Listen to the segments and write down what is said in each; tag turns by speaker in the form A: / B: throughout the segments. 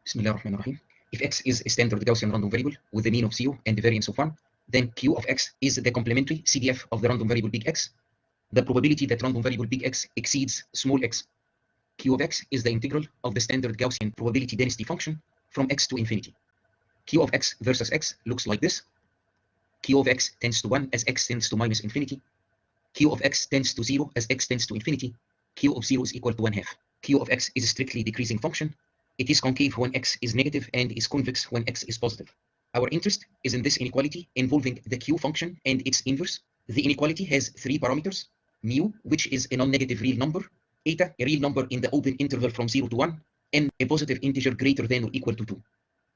A: Bismillah ar-Rahman ar-Rahim. If x is a standard Gaussian random variable with a mean of 0 and a variance of 1, then q of x is the complementary CDF of the random variable big X. The probability that random variable big X exceeds small x, q of x, is the integral of the standard Gaussian probability density function from x to infinity. Q of x versus x looks like this. Q of x tends to 1 as x tends to minus infinity. Q of x tends to 0 as x tends to infinity. Q of 0 is equal to 1/2. Q of x is a strictly decreasing function. It is concave when x is negative and is convex when x is positive. Our interest is in this inequality involving the q function and its inverse. The inequality has 3 parameters: mu, which is a non-negative real number; eta, a real number in the open interval from 0 to 1; n, a positive integer greater than or equal to 2.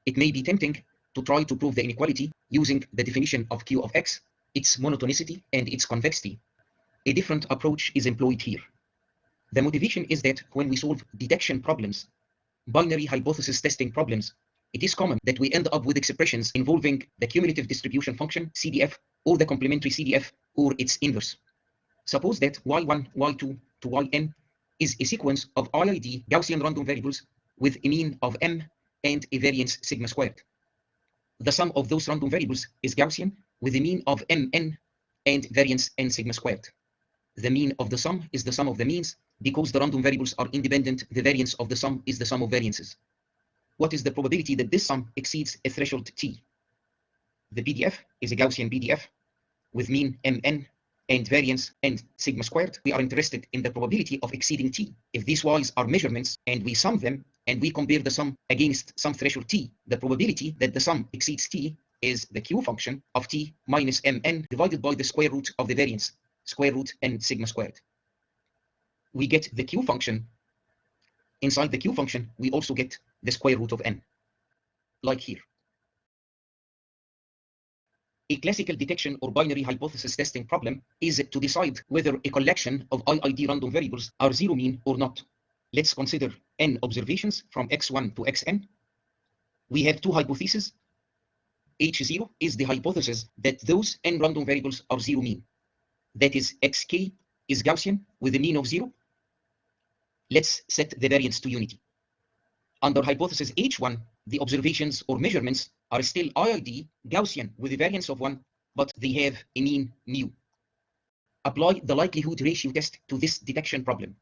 A: It may be tempting to try to prove the inequality using the definition of q of x, its monotonicity and its convexity. A different approach is employed here. The motivation is that when we solve detection problems, binary hypothesis testing problems, it is common that we end up with expressions involving the cumulative distribution function CDF or the complementary CDF or its inverse. Suppose that y1, y2 to yn is a sequence of IID Gaussian random variables with a mean of m and a variance sigma squared. The sum of those random variables is Gaussian with a mean of mn and variance n sigma squared. The mean of the sum is the sum of the means. Because the random variables are independent, the variance of the sum is the sum of variances. What is the probability that this sum exceeds a threshold t? The PDF is a Gaussian PDF with mean mn and variance n sigma squared. We are interested in the probability of exceeding t. If these y's are measurements and we sum them and we compare the sum against some threshold t, the probability that the sum exceeds t is the q function of t minus mn divided by the square root of the variance, square root n sigma squared. We get the q function. Inside the q function, we also get the square root of n, like here. A classical detection or binary hypothesis testing problem is to decide whether a collection of IID random variables are zero mean or not. Let's consider n observations from x1 to xn. We have two hypotheses. H0 is the hypothesis that those n random variables are zero mean. That is, xk is Gaussian with a mean of 0. Let's set the variance to unity. Under hypothesis H1, the observations or measurements are still IID Gaussian with a variance of 1, but they have a mean mu. Apply the likelihood ratio test to this detection problem.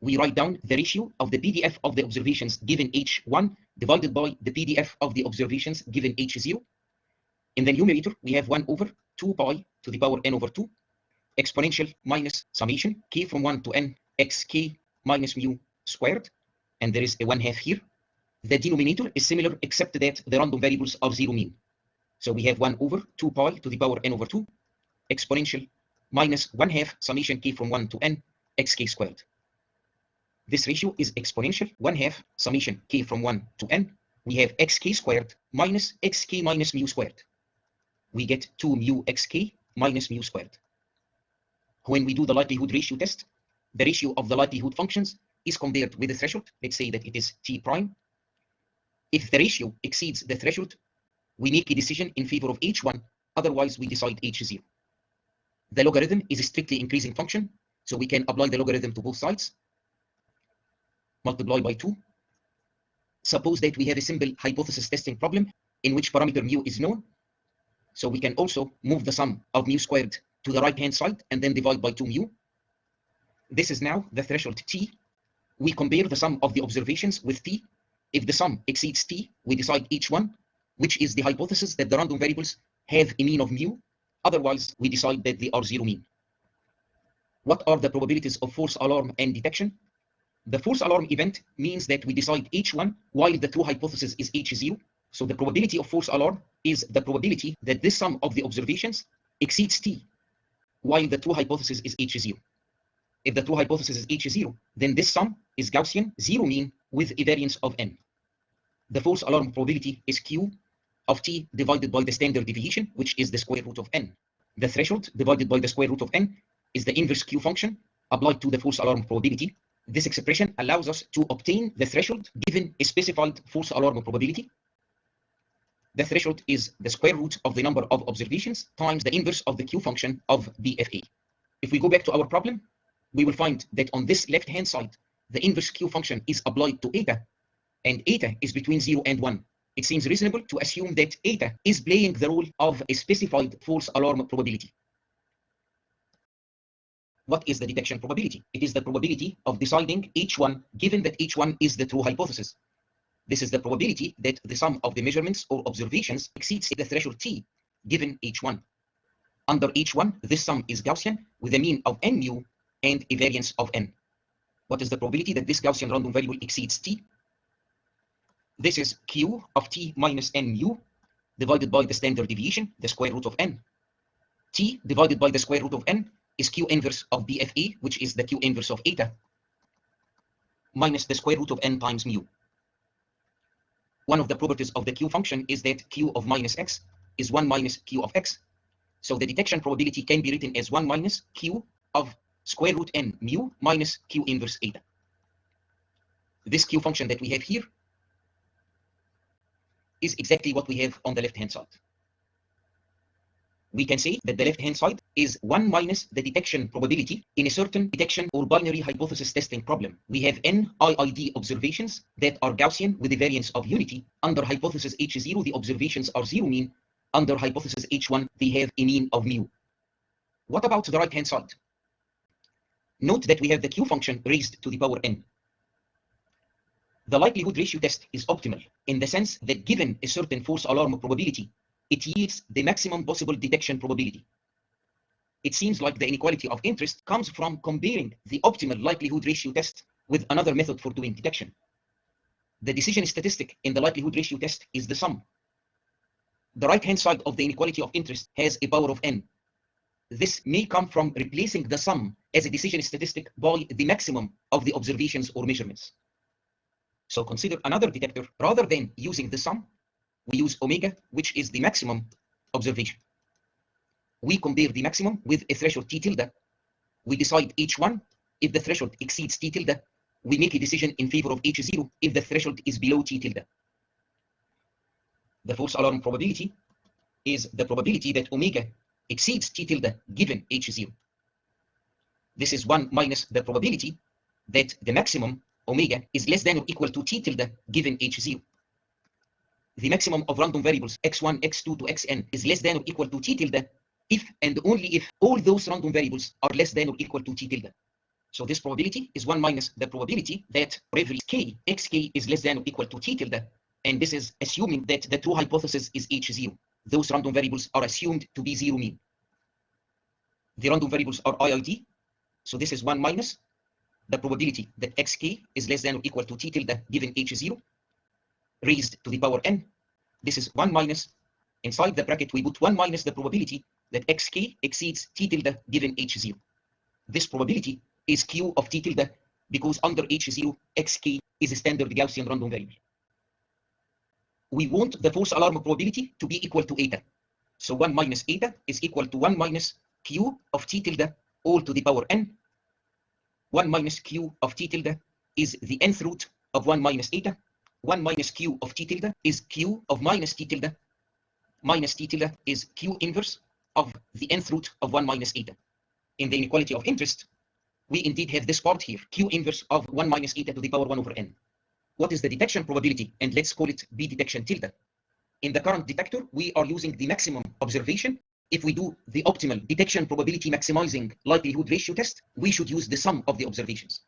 A: We write down the ratio of the PDF of the observations given H1 divided by the PDF of the observations given H0. In the numerator, we have 1 over 2 pi to the power n over 2 exponential minus summation k from 1 to n xk minus mu squared, and there is a 1/2 here. The denominator is similar except that the random variables are zero mean. So we have 1 over 2 pi to the power n over 2 exponential minus 1/2 summation k from 1 to n xk squared. This ratio is exponential 1/2 summation k from 1 to n. We have xk squared minus xk minus mu squared. We get 2 mu xk minus mu squared. When we do the likelihood ratio test, the ratio of the likelihood functions is compared with the threshold. Let's say that it is t prime. If the ratio exceeds the threshold, we make a decision in favor of H1, otherwise we decide H0. The logarithm is a strictly increasing function, so we can apply the logarithm to both sides. Multiply by 2. Suppose that we have a simple hypothesis testing problem in which parameter mu is known, so we can also move the sum of mu squared to the right hand side and then divide by 2 mu. This is now the threshold t. We compare the sum of the observations with t. If the sum exceeds t, we decide H1, which is the hypothesis that the random variables have a mean of mu. Otherwise, we decide that they are zero mean. What are the probabilities of false alarm and detection? The false alarm event means that we decide H1 while the true hypothesis is H0. So the probability of false alarm is the probability that this sum of the observations exceeds t, while the true hypothesis is H0. If the true hypothesis is H0, then this sum is Gaussian, zero mean, with a variance of n. The false alarm probability is q of t divided by the standard deviation, which is the square root of n. The threshold divided by the square root of n is the inverse q function applied to the false alarm probability. This expression allows us to obtain the threshold given a specified false alarm probability. The threshold is the square root of the number of observations times the inverse of the q function of BFA. If we go back to our problem, we will find that on this left-hand side, the inverse Q function is applied to eta, and eta is between 0 and 1, it seems reasonable to assume that eta is playing the role of a specified false alarm probability. What is the detection probability? It is the probability of deciding H1 given that H1 is the true hypothesis. This is the probability that the sum of the measurements or observations exceeds the threshold T given H1. Under H1, this sum is Gaussian with a mean of n mu and a variance of n. What is the probability that this Gaussian random variable exceeds T? This is Q of T minus n mu divided by the standard deviation, the square root of n. T divided by the square root of n is Q inverse of BFA, which is the Q inverse of eta, minus the square root of n times mu. One of the properties of the Q function is that Q of minus x is 1 minus Q of x. So the detection probability can be written as 1 minus Q of square root n mu minus Q inverse eta. This Q function that we have here is exactly what we have on the left-hand side. We can say that the left-hand side is 1 minus the detection probability in a certain detection or binary hypothesis testing problem. We have n IID observations that are Gaussian with a variance of unity. Under hypothesis H0, the observations are zero mean. Under hypothesis H1, they have a mean of mu. What about the right-hand side? Note that we have the Q function raised to the power n. The likelihood ratio test is optimal in the sense that given a certain false alarm probability, it yields the maximum possible detection probability. It seems like the inequality of interest comes from comparing the optimal likelihood ratio test with another method for doing detection. The decision statistic in the likelihood ratio test is the sum. The right-hand side of the inequality of interest has a power of n. This may come from replacing the sum as a decision statistic by the maximum of the observations or measurements. So consider another detector. Rather than using the sum, we use omega, which is the maximum observation. We compare the maximum with a threshold T tilde. We decide H1. If the threshold exceeds T tilde, we make a decision in favor of H0 if the threshold is below T tilde. The false alarm probability is the probability that omega exceeds T tilde given H0. This is 1 minus the probability that the maximum omega is less than or equal to T tilde given H0. The maximum of random variables x1, x2 to xn is less than or equal to T tilde if and only if all those random variables are less than or equal to T tilde. So this probability is 1 minus the probability that for every k, xk is less than or equal to T tilde, and this is assuming that the true hypothesis is H0. Those random variables are assumed to be zero mean. The random variables are IID, so this is 1 minus the probability that xk is less than or equal to T tilde given H0 raised to the power n. This is 1 minus, inside the bracket we put 1 minus the probability that xk exceeds T tilde given H0. This probability is Q of T tilde because under H0, xk is a standard Gaussian random variable. We want the false alarm probability to be equal to eta. So 1 minus eta is equal to 1 minus Q of T tilde all to the power n. 1 minus Q of T tilde is the nth root of 1 minus eta. 1 minus Q of T tilde is Q of minus T tilde. Minus T tilde is Q inverse of the nth root of 1 minus eta. In the inequality of interest, we indeed have this part here, Q inverse of 1 minus eta to the power 1 over n. What is the detection probability? And let's call it B detection tilde. In the current detector, we are using the maximum observation. If we do the optimal detection probability maximizing likelihood ratio test, we should use the sum of the observations.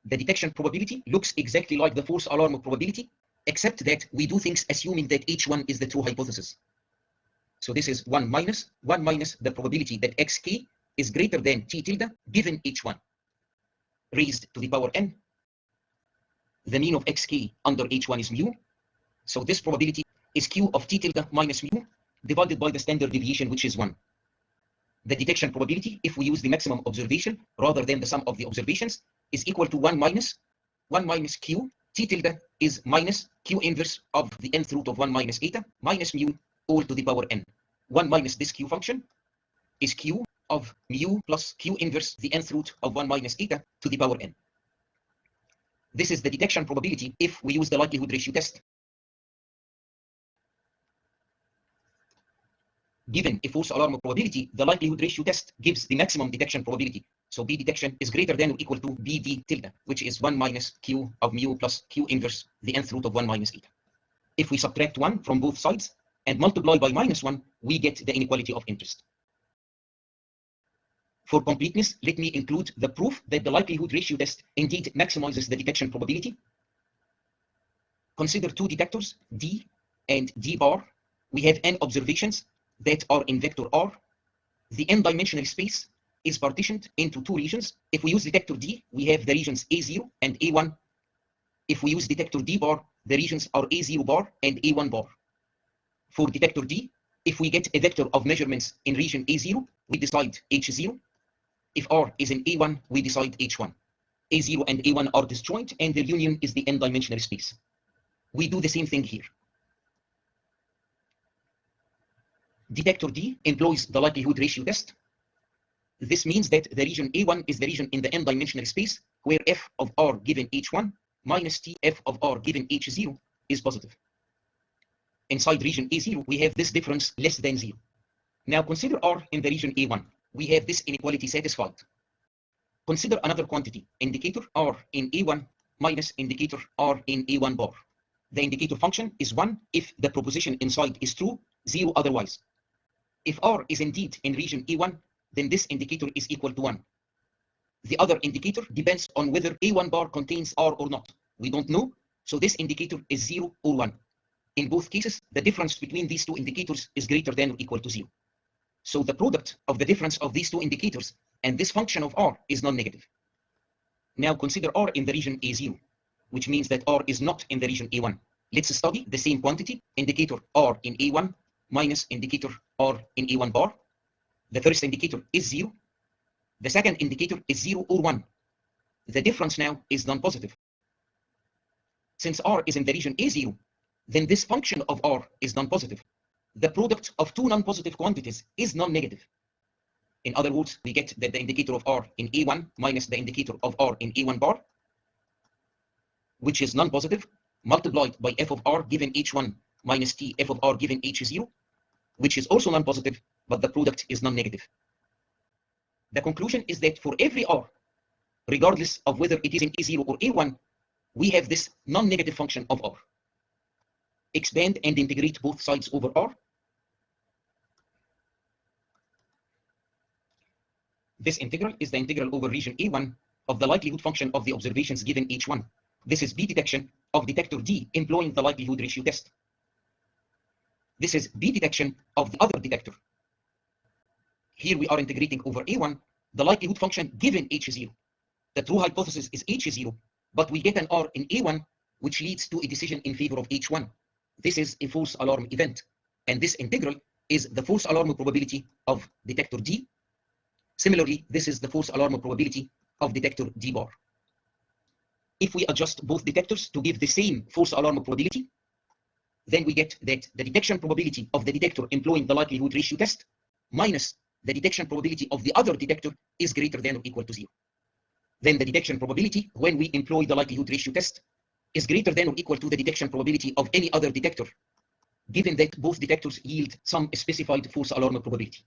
A: The detection probability looks exactly like the false alarm probability, except that we do things assuming that H1 is the true hypothesis. So this is 1 minus the probability that xk is greater than T tilde given H1 raised to the power n. The mean of xk under H1 is mu. So this probability is Q of T tilde minus mu divided by the standard deviation, which is 1. The detection probability, if we use the maximum observation rather than the sum of the observations, is equal to 1 minus Q. T tilde is minus Q inverse of the nth root of 1 minus eta minus mu all to the power n. 1 minus this Q function is Q of mu plus Q inverse the nth root of 1 minus eta to the power n. This is the detection probability if we use the likelihood ratio test. Given a false alarm probability, the likelihood ratio test gives the maximum detection probability. So B detection is greater than or equal to BD tilde, which is 1 minus Q of mu plus Q inverse the nth root of 1 minus eta. If we subtract 1 from both sides and multiply by minus 1, we get the inequality of interest. For completeness, let me include the proof that the likelihood ratio test indeed maximizes the detection probability. Consider two detectors, D and D bar. We have n observations that are in vector R. The n-dimensional space is partitioned into two regions. If we use detector D, we have the regions A0 and A1. If we use detector D bar, the regions are A0 bar and A1 bar. For detector D, if we get a vector of measurements in region A0, we decide H0. If R is in A1, we decide H1. A0 and A1 are disjoint, and their union is the n-dimensional space. We do the same thing here. Detector D employs the likelihood ratio test. This means that the region A1 is the region in the n-dimensional space where f of R given H1 minus T f of R given H0 is positive. Inside region A0, we have this difference less than 0. Now consider R in the region A1. We have this inequality satisfied. Consider another quantity, indicator R in A1 minus indicator R in A1 bar. The indicator function is 1 if the proposition inside is true, 0 otherwise. If R is indeed in region A1, then this indicator is equal to 1. The other indicator depends on whether A1 bar contains R or not. We don't know, so this indicator is 0 or 1. In both cases, the difference between these two indicators is greater than or equal to 0. So the product of the difference of these two indicators and this function of R is non-negative. Now consider R in the region A0, which means that R is not in the region A1. Let's study the same quantity, indicator R in A1 minus indicator R in A1 bar. The first indicator is 0. The second indicator is 0 or 1. The difference now is non-positive. Since R is in the region A0, then this function of R is non-positive. The product of two non-positive quantities is non-negative. In other words, we get that the indicator of R in A1 minus the indicator of R in A1 bar, which is non-positive, multiplied by f of R given H1 minus T f of R given H0, which is also non-positive, but the product is non-negative. The conclusion is that for every R, regardless of whether it is in A0 or A1, we have this non-negative function of R. Expand and integrate both sides over R. This integral is the integral over region A1 of the likelihood function of the observations given H1. This is B detection of detector D employing the likelihood ratio test. This is B detection of the other detector. Here we are integrating over A1 the likelihood function given H0. The true hypothesis is H0, but we get an R in A1 which leads to a decision in favor of H1. This is a false alarm event, and this integral is the false alarm probability of detector D. Similarly, this is the false alarm probability of detector D bar. If we adjust both detectors to give the same false alarm probability, then we get that the detection probability of the detector employing the likelihood ratio test minus the detection probability of the other detector is greater than or equal to 0. Then the detection probability when we employ the likelihood ratio test is greater than or equal to the detection probability of any other detector, given that both detectors yield some specified false alarm probability.